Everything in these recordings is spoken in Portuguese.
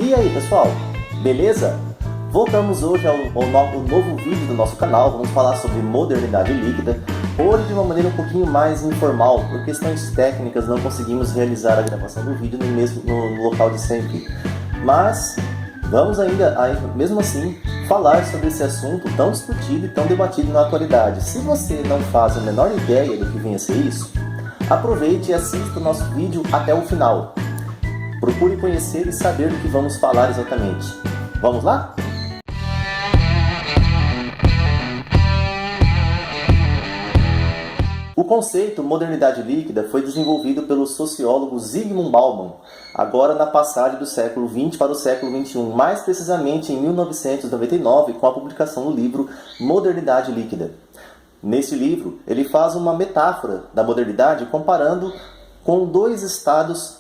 E aí pessoal, beleza? Voltamos hoje ao novo vídeo do nosso canal. Vamos falar sobre modernidade líquida. Hoje de uma maneira um pouquinho mais informal. Por questões técnicas não conseguimos realizar a gravação do vídeo no local de sempre. Mas vamos ainda, mesmo assim, falar sobre esse assunto tão discutido e tão debatido na atualidade. Se você não faz a menor ideia do que vem a ser isso, aproveite e assista o nosso vídeo até o final. Procure conhecer e saber do que vamos falar exatamente. Vamos lá? O conceito modernidade líquida foi desenvolvido pelo sociólogo Zygmunt Bauman, agora na passagem do século XX para o século XXI, mais precisamente em 1999, com a publicação do livro Modernidade Líquida. Nesse livro, ele faz uma metáfora da modernidade comparando com dois estados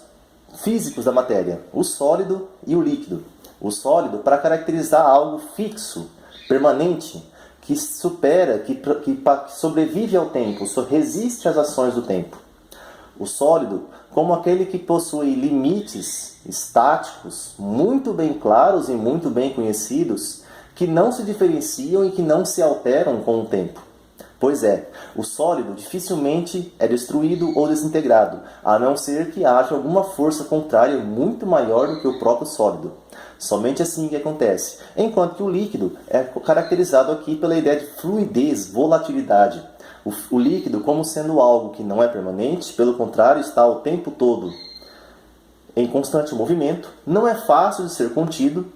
físicos da matéria, o sólido e o líquido. O sólido para caracterizar algo fixo, permanente, que supera, que sobrevive ao tempo, resiste às ações do tempo. O sólido como aquele que possui limites estáticos muito bem claros e muito bem conhecidos, que não se diferenciam e que não se alteram com o tempo. Pois é, o sólido dificilmente é destruído ou desintegrado, a não ser que haja alguma força contrária muito maior do que o próprio sólido. Somente assim que acontece. Enquanto que o líquido é caracterizado aqui pela ideia de fluidez, volatilidade. O líquido como sendo algo que não é permanente, pelo contrário, está o tempo todo em constante movimento, não é fácil de ser contido,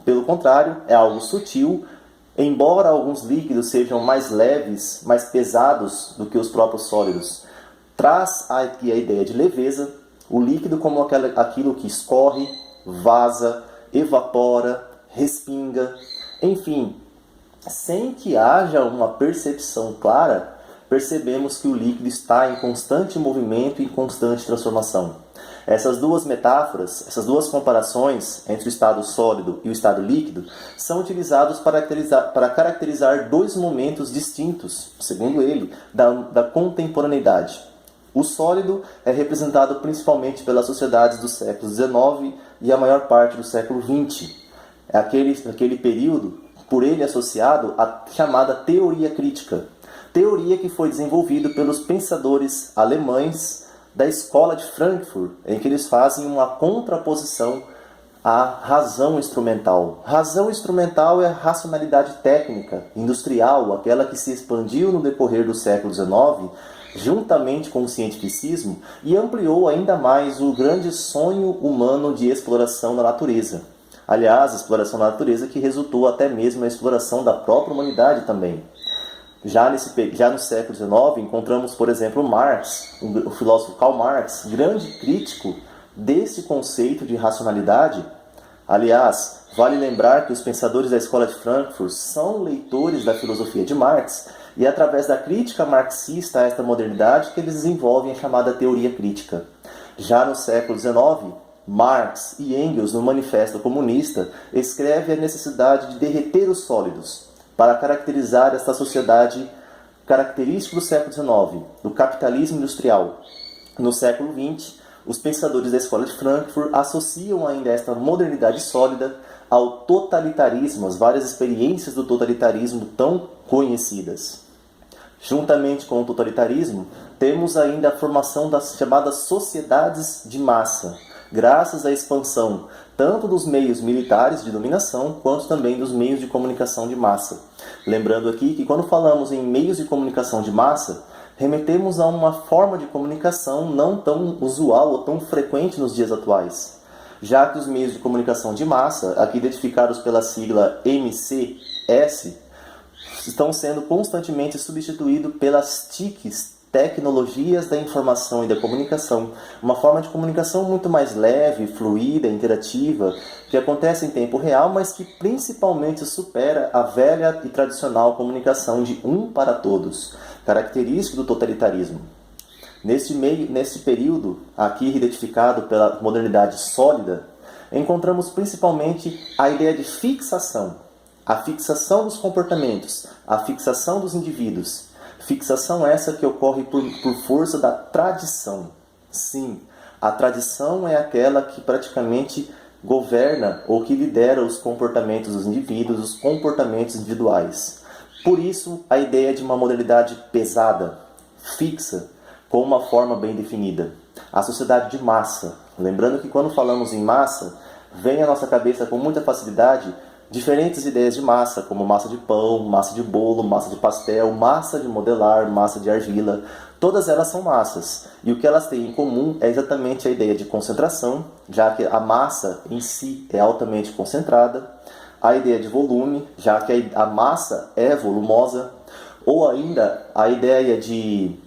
pelo contrário, é algo sutil. Embora alguns líquidos sejam mais leves, mais pesados do que os próprios sólidos, traz aqui a ideia de leveza, o líquido como aquilo que escorre, vaza, evapora, respinga, enfim, sem que haja uma percepção clara, percebemos que o líquido está em constante movimento e em constante transformação. Essas duas metáforas, essas duas comparações entre o estado sólido e o estado líquido são utilizados para caracterizar dois momentos distintos, segundo ele, da contemporaneidade. O sólido é representado principalmente pelas sociedades do século XIX e a maior parte do século XX. É aquele período, por ele associado à chamada teoria crítica. Teoria que foi desenvolvida pelos pensadores alemães da escola de Frankfurt, em que eles fazem uma contraposição à razão instrumental. Razão instrumental é a racionalidade técnica, industrial, aquela que se expandiu no decorrer do século XIX, juntamente com o cientificismo, e ampliou ainda mais o grande sonho humano de exploração da natureza. Aliás, a exploração da natureza que resultou até mesmo na exploração da própria humanidade também. Já no século XIX, encontramos, por exemplo, Marx, o filósofo Karl Marx, grande crítico desse conceito de racionalidade. Aliás, vale lembrar que os pensadores da escola de Frankfurt são leitores da filosofia de Marx, e é através da crítica marxista a esta modernidade que eles desenvolvem a chamada teoria crítica. Já no século XIX, Marx e Engels, no Manifesto Comunista, escrevem a necessidade de derreter os sólidos, para caracterizar esta sociedade característica do século XIX, do capitalismo industrial. No século XX, os pensadores da escola de Frankfurt associam ainda esta modernidade sólida ao totalitarismo, as várias experiências do totalitarismo tão conhecidas. Juntamente com o totalitarismo, temos ainda a formação das chamadas sociedades de massa, graças à expansão tanto dos meios militares de dominação, quanto também dos meios de comunicação de massa. Lembrando aqui que quando falamos em meios de comunicação de massa, remetemos a uma forma de comunicação não tão usual ou tão frequente nos dias atuais, já que os meios de comunicação de massa, aqui identificados pela sigla MCS, estão sendo constantemente substituídos pelas TICs, tecnologias da informação e da comunicação, uma forma de comunicação muito mais leve, fluida, interativa, que acontece em tempo real, mas que principalmente supera a velha e tradicional comunicação de um para todos, característica do totalitarismo. Nesse período, aqui identificado pela modernidade sólida, encontramos principalmente a ideia de fixação, a fixação dos comportamentos, a fixação dos indivíduos. Fixação essa que ocorre por força da tradição. Sim, a tradição é aquela que praticamente governa ou que lidera os comportamentos dos indivíduos, os comportamentos individuais. Por isso, a ideia de uma modernidade pesada, fixa, com uma forma bem definida. A sociedade de massa. Lembrando que quando falamos em massa, vem à nossa cabeça com muita facilidade diferentes ideias de massa, como massa de pão, massa de bolo, massa de pastel, massa de modelar, massa de argila. Todas elas são massas. E o que elas têm em comum é exatamente a ideia de concentração, já que a massa em si é altamente concentrada. A ideia de volume, já que a massa é volumosa. Ou ainda a ideia de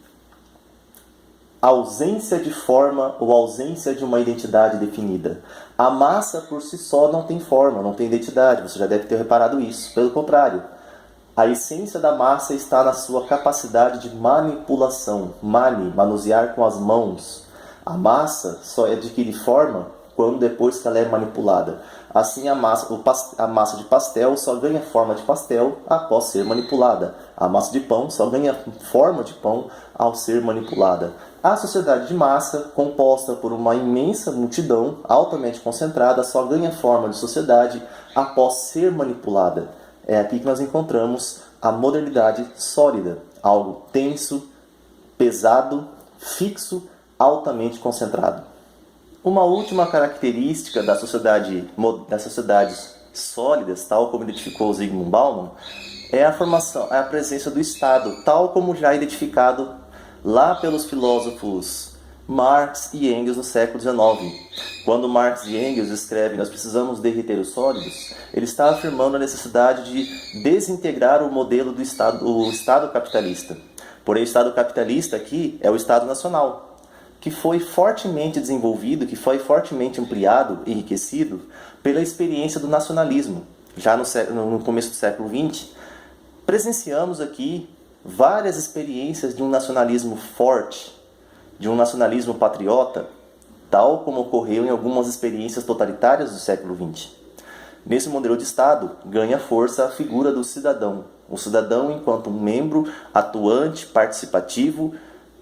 ausência de forma ou ausência de uma identidade definida. A massa por si só não tem forma, não tem identidade, você já deve ter reparado isso. Pelo contrário, a essência da massa está na sua capacidade de manipulação, manusear com as mãos. A massa só adquire forma quando depois que ela é manipulada. Assim, a massa de pastel só ganha forma de pastel após ser manipulada. A massa de pão só ganha forma de pão ao ser manipulada. A sociedade de massa, composta por uma imensa multidão altamente concentrada, só ganha forma de sociedade após ser manipulada. É aqui que nós encontramos a modernidade sólida, algo tenso, pesado, fixo, altamente concentrado. Uma última característica das sociedades sólidas, tal como identificou Zygmunt Bauman, é a presença do Estado, tal como já identificado lá pelos filósofos Marx e Engels no século XIX. Quando Marx e Engels escrevem "Nós precisamos derreter os sólidos", ele está afirmando a necessidade de desintegrar o modelo do o Estado capitalista. Porém, o Estado capitalista aqui é o Estado nacional, que foi fortemente desenvolvido, que foi fortemente ampliado, enriquecido pela experiência do nacionalismo. Já no começo do século XX, presenciamos aqui várias experiências de um nacionalismo forte, de um nacionalismo patriota, tal como ocorreu em algumas experiências totalitárias do século XX. Nesse modelo de Estado, ganha força a figura do cidadão. O cidadão enquanto um membro atuante, participativo,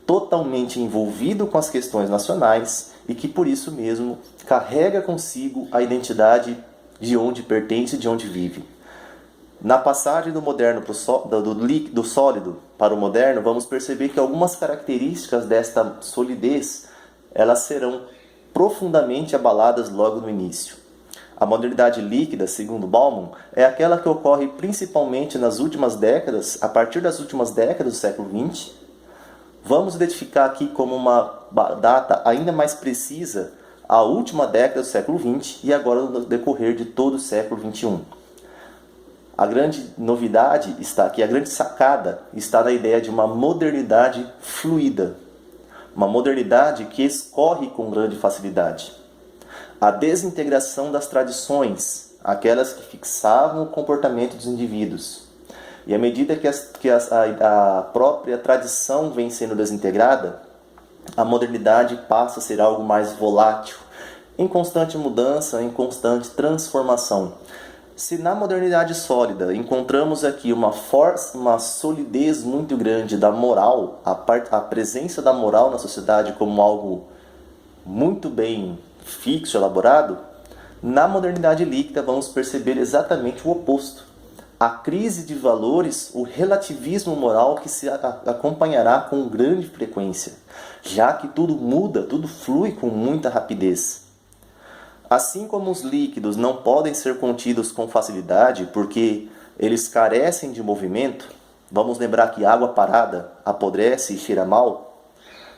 totalmente envolvido com as questões nacionais e que, por isso mesmo, carrega consigo a identidade de onde pertence e de onde vive. Na passagem do moderno do sólido para o moderno, vamos perceber que algumas características desta solidez elas serão profundamente abaladas logo no início. A modernidade líquida, segundo Bauman, é aquela que ocorre principalmente nas últimas décadas, a partir das últimas décadas do século XX. Vamos identificar aqui como uma data ainda mais precisa a última década do século XX e agora no decorrer de todo o século XXI. A grande novidade está aqui, a grande sacada está na ideia de uma modernidade fluida. Uma modernidade que escorre com grande facilidade. A desintegração das tradições, aquelas que fixavam o comportamento dos indivíduos. E à medida que a própria tradição vem sendo desintegrada, a modernidade passa a ser algo mais volátil, em constante mudança, em constante transformação. Se na modernidade sólida encontramos aqui uma solidez muito grande da moral, a presença da moral na sociedade como algo muito bem fixo, elaborado, na modernidade líquida vamos perceber exatamente o oposto. A crise de valores, o relativismo moral que se acompanhará com grande frequência, já que tudo muda, tudo flui com muita rapidez. Assim como os líquidos não podem ser contidos com facilidade porque eles carecem de movimento, vamos lembrar que água parada apodrece e cheira mal.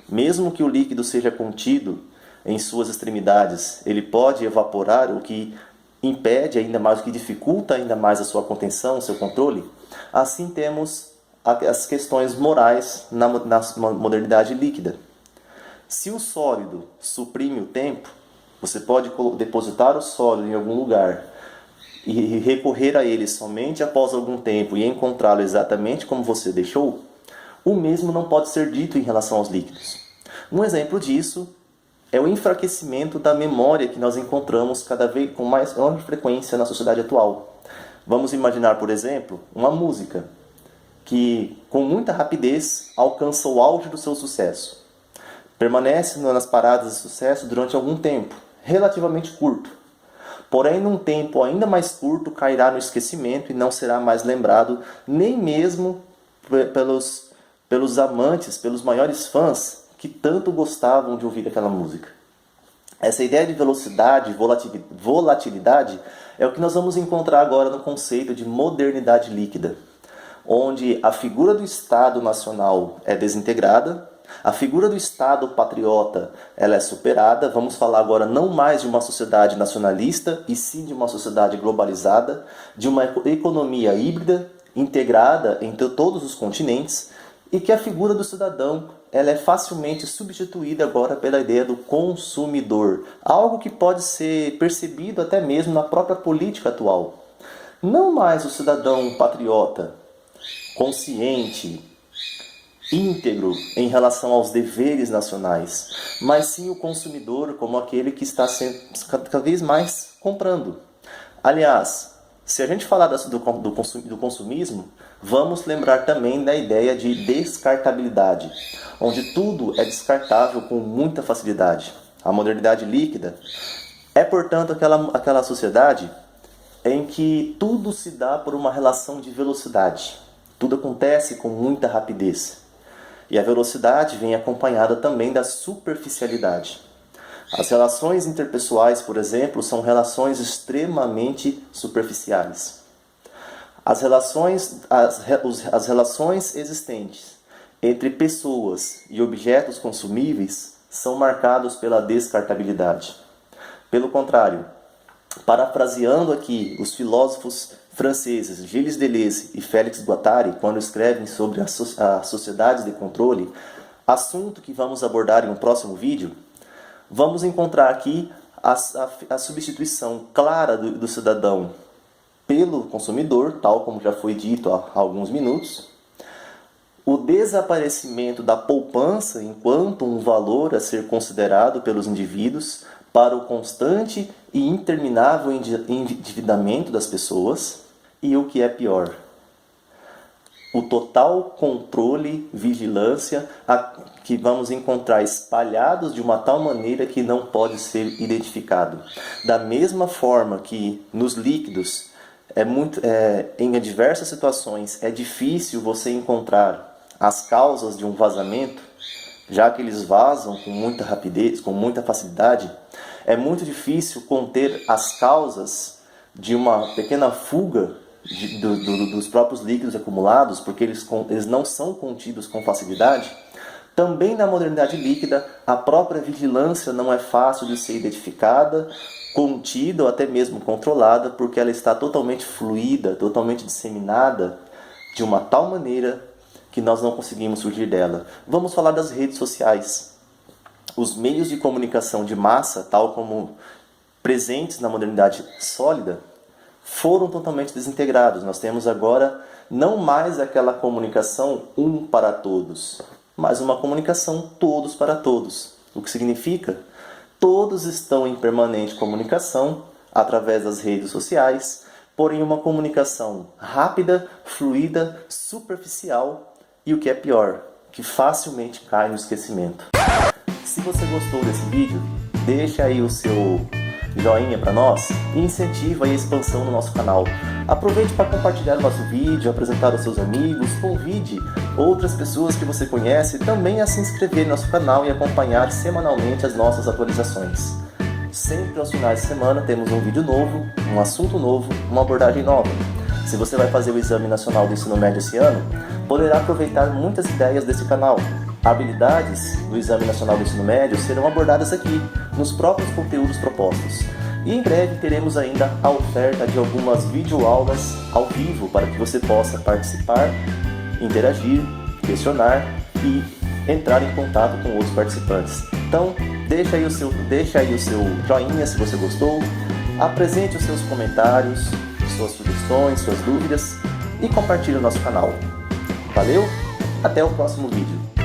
Mesmo que o líquido seja contido em suas extremidades, ele pode evaporar, o que impede ainda mais, o que dificulta ainda mais a sua contenção, o seu controle. Assim temos as questões morais na modernidade líquida. Se o sólido suprime o tempo, você pode depositar o sólido em algum lugar e recorrer a ele somente após algum tempo e encontrá-lo exatamente como você deixou, o mesmo não pode ser dito em relação aos líquidos. Um exemplo disso é o enfraquecimento da memória que nós encontramos cada vez com mais frequência na sociedade atual. Vamos imaginar, por exemplo, uma música que com muita rapidez alcança o auge do seu sucesso. Permanece nas paradas de sucesso durante algum tempo, relativamente curto. Porém, num tempo ainda mais curto, cairá no esquecimento e não será mais lembrado nem mesmo pelos amantes, pelos maiores fãs que tanto gostavam de ouvir aquela música. Essa ideia de velocidade, volatilidade, é o que nós vamos encontrar agora no conceito de modernidade líquida, onde a figura do Estado nacional é desintegrada, a figura do Estado patriota ela é superada. Vamos falar agora não mais de uma sociedade nacionalista, e sim de uma sociedade globalizada, de uma economia híbrida, integrada entre todos os continentes, e que a figura do cidadão ela é facilmente substituída agora pela ideia do consumidor, algo que pode ser percebido até mesmo na própria política atual. Não mais o cidadão patriota, consciente, íntegro em relação aos deveres nacionais, mas sim o consumidor como aquele que está sendo cada vez mais comprando. Aliás, se a gente falar do consumismo, vamos lembrar também da ideia de descartabilidade, onde tudo é descartável com muita facilidade. A modernidade líquida é, portanto, aquela sociedade em que tudo se dá por uma relação de velocidade. Tudo acontece com muita rapidez. E a velocidade vem acompanhada também da superficialidade. As relações interpessoais, por exemplo, são relações extremamente superficiais. As relações existentes entre pessoas e objetos consumíveis são marcados pela descartabilidade. Pelo contrário, parafraseando aqui os filósofos franceses Gilles Deleuze e Félix Guattari, quando escrevem sobre as sociedades de controle, assunto que vamos abordar em um próximo vídeo, vamos encontrar aqui a substituição clara do cidadão pelo consumidor, tal como já foi dito há alguns minutos, o desaparecimento da poupança enquanto um valor a ser considerado pelos indivíduos para o constante e interminável endividamento das pessoas, e o que é pior, o total controle, vigilância, que vamos encontrar espalhados de uma tal maneira que não pode ser identificado. Da mesma forma que nos líquidos, em diversas situações, é difícil você encontrar as causas de um vazamento, já que eles vazam com muita rapidez, com muita facilidade, é muito difícil conter as causas de uma pequena fuga dos próprios líquidos acumulados, porque eles não são contidos com facilidade. Também na modernidade líquida, a própria vigilância não é fácil de ser identificada, contida ou até mesmo controlada, porque ela está totalmente fluida, totalmente disseminada, de uma tal maneira que nós não conseguimos fugir dela. Vamos falar das redes sociais. Os meios de comunicação de massa, tal como presentes na modernidade sólida, foram totalmente desintegrados. Nós temos agora não mais aquela comunicação um para todos, mas uma comunicação todos para todos. O que significa? Todos estão em permanente comunicação através das redes sociais, porém uma comunicação rápida, fluida, superficial e o que é pior, que facilmente cai no esquecimento. Se você gostou desse vídeo, deixa aí o seu joinha para nós e incentiva a expansão no nosso canal. Aproveite para compartilhar o nosso vídeo, apresentar aos seus amigos, convide outras pessoas que você conhece também a se inscrever no nosso canal e acompanhar semanalmente as nossas atualizações. Sempre aos finais de semana temos um vídeo novo, um assunto novo, uma abordagem nova. Se você vai fazer o Exame Nacional do Ensino Médio esse ano, poderá aproveitar muitas ideias desse canal. Habilidades do Exame Nacional do Ensino Médio serão abordadas aqui, nos próprios conteúdos propostos. E em breve teremos ainda a oferta de algumas videoaulas ao vivo para que você possa participar, interagir, questionar e entrar em contato com outros participantes. Então, deixa aí o seu joinha se você gostou, apresente os seus comentários, suas sugestões, suas dúvidas e compartilhe o nosso canal. Valeu, até o próximo vídeo.